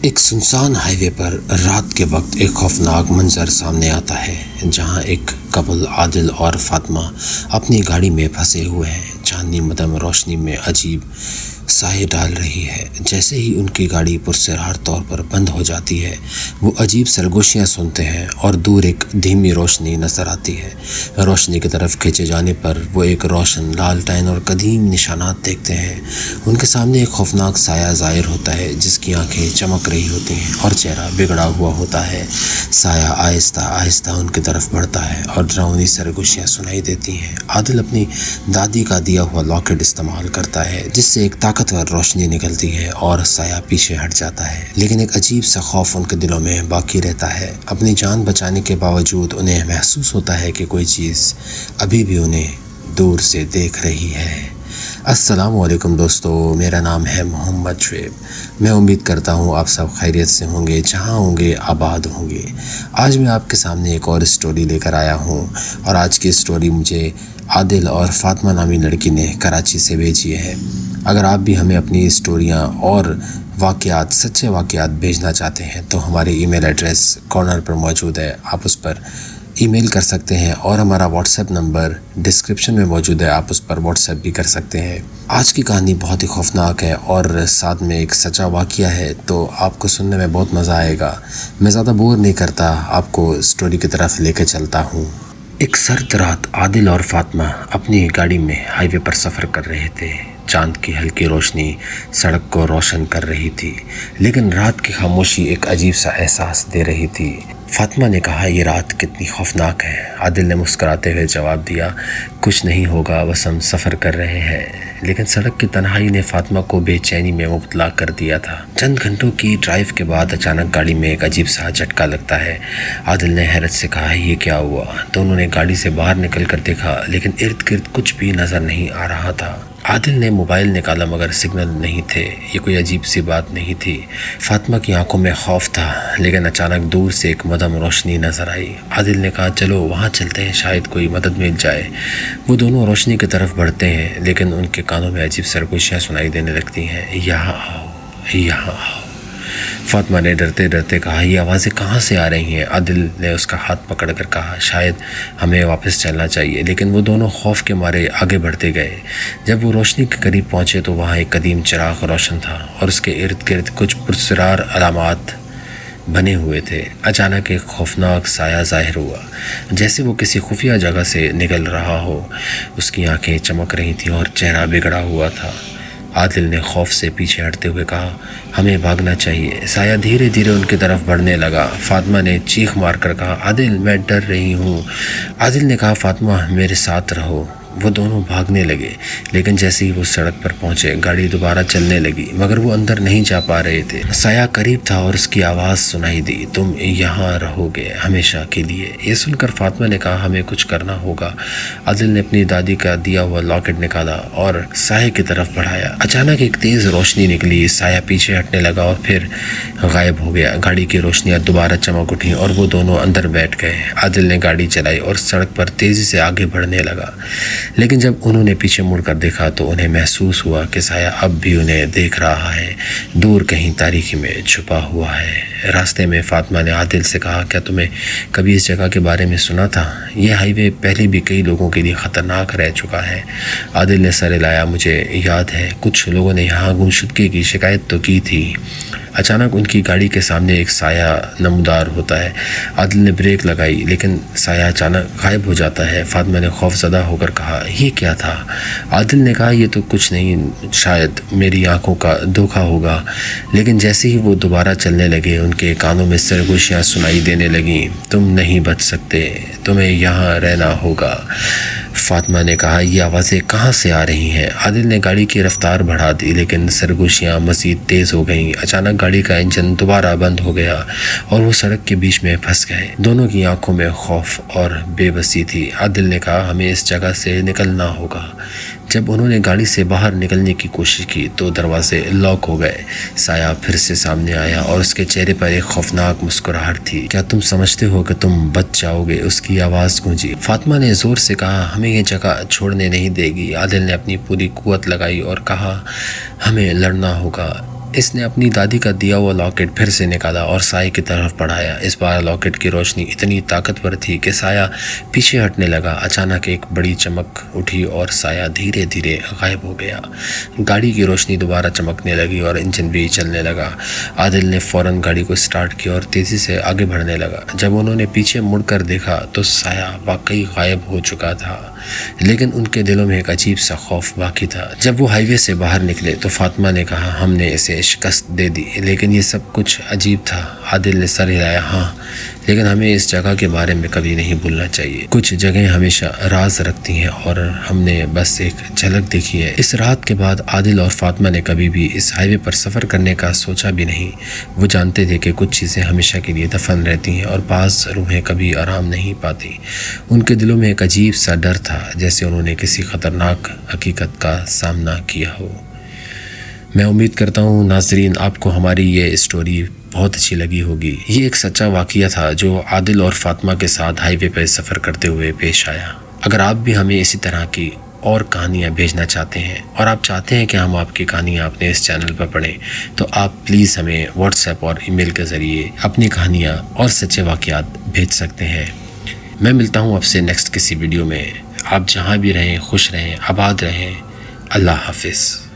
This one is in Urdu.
ایک سنسان ہائی وے پر رات کے وقت ایک خوفناک منظر سامنے آتا ہے، جہاں ایک کپل عادل اور فاطمہ اپنی گاڑی میں پھنسے ہوئے ہیں۔ چاندنی مدھم روشنی میں عجیب سائے ڈال رہی ہے۔ جیسے ہی ان کی گاڑی پرسرار طور پر بند ہو جاتی ہے، وہ عجیب سرگوشیاں سنتے ہیں اور دور ایک دھیمی روشنی نظر آتی ہے۔ روشنی کی طرف کھینچے جانے پر وہ ایک روشن لالٹین اور قدیم نشانات دیکھتے ہیں۔ ان کے سامنے ایک خوفناک سایہ ظاہر ہوتا ہے، جس کی آنکھیں چمک رہی ہوتی ہیں اور چہرہ بگڑا ہوا ہوتا ہے۔ سایہ آہستہ آہستہ ان کی طرف بڑھتا ہے اور ڈراؤنی سرگوشیاں سنائی دیتی ہیں۔ عادل اپنی دادی کا دیا ہوا لاکٹ استعمال کرتا ہے، جس سے ایک طاقتور روشنی نکلتی ہے اور سایہ پیچھے ہٹ جاتا ہے، لیکن ایک عجیب سا خوف ان کے دلوں میں باقی رہتا ہے۔ اپنی جان بچانے کے باوجود انہیں محسوس ہوتا ہے کہ کوئی چیز ابھی بھی انہیں دور سے دیکھ رہی ہے۔ السلام علیکم دوستو، میرا نام ہے محمد شعیب۔ میں امید کرتا ہوں آپ سب خیریت سے ہوں گے، جہاں ہوں گے آباد ہوں گے۔ آج میں آپ کے سامنے ایک اور اسٹوری لے کر آیا ہوں، اور آج کی اسٹوری مجھے عادل اور فاطمہ نامی لڑکی نے کراچی سے بھیجی ہے۔ اگر آپ بھی ہمیں اپنی اسٹوریاں اور واقعات، سچے واقعات بھیجنا چاہتے ہیں تو ہماری ای میل ایڈریس کارنر پر موجود ہے، آپ اس پر ای میل کر سکتے ہیں، اور ہمارا واٹس ایپ نمبر ڈسکرپشن میں موجود ہے، آپ اس پر واٹس ایپ بھی کر سکتے ہیں۔ آج کی کہانی بہت ہی خوفناک ہے اور ساتھ میں ایک سچا واقعہ ہے، تو آپ کو سننے میں بہت مزہ آئے گا۔ میں زیادہ بور نہیں کرتا، آپ کو اسٹوری کی طرف لے کے چلتا ہوں۔ ایک سرد رات عادل اور فاطمہ اپنی گاڑی میں ہائی وے پر سفر کر رہے تھے۔ چاند کی ہلکی روشنی سڑک کو روشن کر رہی تھی، لیکن رات کی خاموشی ایک عجیب سا احساس دے رہی تھی۔ فاطمہ نے کہا، یہ رات کتنی خوفناک ہے۔ عادل نے مسکراتے ہوئے جواب دیا، کچھ نہیں ہوگا، بس ہم سفر کر رہے ہیں۔ لیکن سڑک کی تنہائی نے فاطمہ کو بے چینی میں مبتلا کر دیا تھا۔ چند گھنٹوں کی ڈرائیو کے بعد اچانک گاڑی میں ایک عجیب سا جھٹکا لگتا ہے۔ عادل نے حیرت سے کہا، یہ کیا ہوا؟ دونوں نے گاڑی سے باہر نکل کر دیکھا، لیکن ارد گرد کچھ بھی نظر نہیں آ رہا تھا۔ عادل نے موبائل نکالا، مگر سگنل نہیں تھے۔ یہ کوئی عجیب سی بات نہیں تھی۔ فاطمہ کی آنکھوں میں خوف تھا، لیکن اچانک دور سے ایک مدھم روشنی نظر آئی۔ عادل نے کہا، چلو وہاں چلتے ہیں، شاید کوئی مدد مل جائے۔ وہ دونوں روشنی کی طرف بڑھتے ہیں، لیکن ان کے کانوں میں عجیب سرگوشیاں سنائی دینے لگتی ہیں۔ یہاں آؤ، یہاں آؤ، فاطمہ نے ڈرتے ڈرتے کہا۔ یہ آوازیں کہاں سے آ رہی ہیں؟ عادل نے اس کا ہاتھ پکڑ کر کہا، شاید ہمیں واپس چلنا چاہیے۔ لیکن وہ دونوں خوف کے مارے آگے بڑھتے گئے۔ جب وہ روشنی کے قریب پہنچے تو وہاں ایک قدیم چراغ روشن تھا، اور اس کے ارد گرد کچھ پرسرار علامات بنے ہوئے تھے۔ اچانک ایک خوفناک سایہ ظاہر ہوا، جیسے وہ کسی خفیہ جگہ سے نکل رہا ہو۔ اس کی آنکھیں چمک رہی تھیں اور چہرہ بگڑا ہوا تھا۔ عادل نے خوف سے پیچھے ہٹتے ہوئے کہا، ہمیں بھاگنا چاہیے۔ سایہ دھیرے دھیرے ان کی طرف بڑھنے لگا۔ فاطمہ نے چیخ مار کر کہا، عادل میں ڈر رہی ہوں۔ عادل نے کہا، فاطمہ میرے ساتھ رہو۔ وہ دونوں بھاگنے لگے، لیکن جیسے ہی وہ سڑک پر پہنچے، گاڑی دوبارہ چلنے لگی، مگر وہ اندر نہیں جا پا رہے تھے۔ سایہ قریب تھا اور اس کی آواز سنائی دی، تم یہاں رہو گے ہمیشہ کے لیے۔ یہ سن کر فاطمہ نے کہا، ہمیں کچھ کرنا ہوگا۔ عادل نے اپنی دادی کا دیا ہوا لاکٹ نکالا اور سایہ کی طرف بڑھایا۔ اچانک ایک تیز روشنی نکلی، سایہ پیچھے ہٹنے لگا اور پھر غائب ہو گیا۔ گاڑی کی روشنیاں دوبارہ چمک اٹھیں اور وہ دونوں اندر بیٹھ گئے۔ عادل نے گاڑی چلائی اور سڑک پر تیزی سے آگے بڑھنے لگا، لیکن جب انہوں نے پیچھے مڑ کر دیکھا تو انہیں محسوس ہوا کہ سایہ اب بھی انہیں دیکھ رہا ہے، دور کہیں تاریکی میں چھپا ہوا ہے۔ راستے میں فاطمہ نے عادل سے کہا، کیا تمہیں کبھی اس جگہ کے بارے میں سنا تھا؟ یہ ہائی وے پہلے بھی کئی لوگوں کے لیے خطرناک رہ چکا ہے۔ عادل نے سر ہلایا، مجھے یاد ہے، کچھ لوگوں نے یہاں گمشدگی کی شکایت تو کی تھی۔ اچانک ان کی گاڑی کے سامنے ایک سایہ نمودار ہوتا ہے۔ عادل نے بریک لگائی، لیکن سایہ اچانک غائب ہو جاتا ہے۔ فاطمہ نے خوف زدہ ہو کر کہا، یہ کیا تھا؟ عادل نے کہا، یہ تو کچھ نہیں، شاید میری آنکھوں کا دھوکہ ہوگا۔ لیکن جیسے ہی وہ دوبارہ چلنے لگے، ان کے کانوں میں سرگوشیاں سنائی دینے لگیں، تم نہیں بچ سکتے، تمہیں یہاں رہنا ہوگا۔ فاطمہ نے کہا، یہ آوازیں کہاں سے آ رہی ہیں؟ عادل نے گاڑی کی رفتار بڑھا دی، لیکن سرگوشیاں مزید تیز ہو گئیں۔ اچانک گاڑی کا انجن دوبارہ بند ہو گیا اور وہ سڑک کے بیچ میں پھنس گئے۔ دونوں کی آنکھوں میں خوف اور بے بسی تھی۔ عادل نے کہا، ہمیں اس جگہ سے نکلنا ہوگا۔ جب انہوں نے گاڑی سے باہر نکلنے کی کوشش کی تو دروازے لاک ہو گئے۔ سایہ پھر سے سامنے آیا اور اس کے چہرے پر ایک خوفناک مسکراہٹ تھی۔ کیا تم سمجھتے ہو کہ تم بچ جاؤ گے؟ اس کی آواز گونجی۔ فاطمہ نے زور سے کہا، ہمیں یہ جگہ چھوڑنے نہیں دے گی۔ عادل نے اپنی پوری قوت لگائی اور کہا، ہمیں لڑنا ہوگا، اس نے اپنی دادی کا دیا ہوا لاکٹ پھر سے نکالا اور سائے کی طرف بڑھایا۔ اس بار لاکٹ کی روشنی اتنی طاقتور تھی کہ سایہ پیچھے ہٹنے لگا۔ اچانک ایک بڑی چمک اٹھی اور سایہ دھیرے دھیرے غائب ہو گیا۔ گاڑی کی روشنی دوبارہ چمکنے لگی اور انجن بھی چلنے لگا۔ عادل نے فوراً گاڑی کو سٹارٹ کیا اور تیزی سے آگے بڑھنے لگا۔ جب انہوں نے پیچھے مڑ کر دیکھا تو سایہ واقعی غائب ہو چکا تھا، لیکن ان کے دلوں میں ایک عجیب سا خوف باقی تھا۔ جب وہ ہائی وے سے باہر نکلے تو فاطمہ نے کہا، ہم نے اسے شکست دے دی، لیکن یہ سب کچھ عجیب تھا۔ عادل نے سر ہلایا، ہاں، لیکن ہمیں اس جگہ کے بارے میں کبھی نہیں بھولنا چاہیے۔ کچھ جگہیں ہمیشہ راز رکھتی ہیں اور ہم نے بس ایک جھلک دیکھی ہے۔ اس رات کے بعد عادل اور فاطمہ نے کبھی بھی اس ہائی وے پر سفر کرنے کا سوچا بھی نہیں۔ وہ جانتے تھے کہ کچھ چیزیں ہمیشہ کے لیے دفن رہتی ہیں اور بعض روحیں کبھی آرام نہیں پاتی۔ ان کے دلوں میں ایک عجیب سا ڈر تھا، جیسے انہوں نے کسی خطرناک حقیقت کا سامنا کیا ہو۔ میں امید کرتا ہوں ناظرین آپ کو ہماری یہ اسٹوری بہت اچھی لگی ہوگی۔ یہ ایک سچا واقعہ تھا جو عادل اور فاطمہ کے ساتھ ہائی وے پہ سفر کرتے ہوئے پیش آیا۔ اگر آپ بھی ہمیں اسی طرح کی اور کہانیاں بھیجنا چاہتے ہیں اور آپ چاہتے ہیں کہ ہم آپ کی کہانیاں اپنے اس چینل پر پڑھیں تو آپ پلیز ہمیں واٹس ایپ اور ای میل کے ذریعے اپنی کہانیاں اور سچے واقعات بھیج سکتے ہیں۔ میں ملتا ہوں آپ سے نیکسٹ کسی ویڈیو میں۔ آپ جہاں بھی رہیں خوش رہیں، آباد رہیں۔ اللہ حافظ۔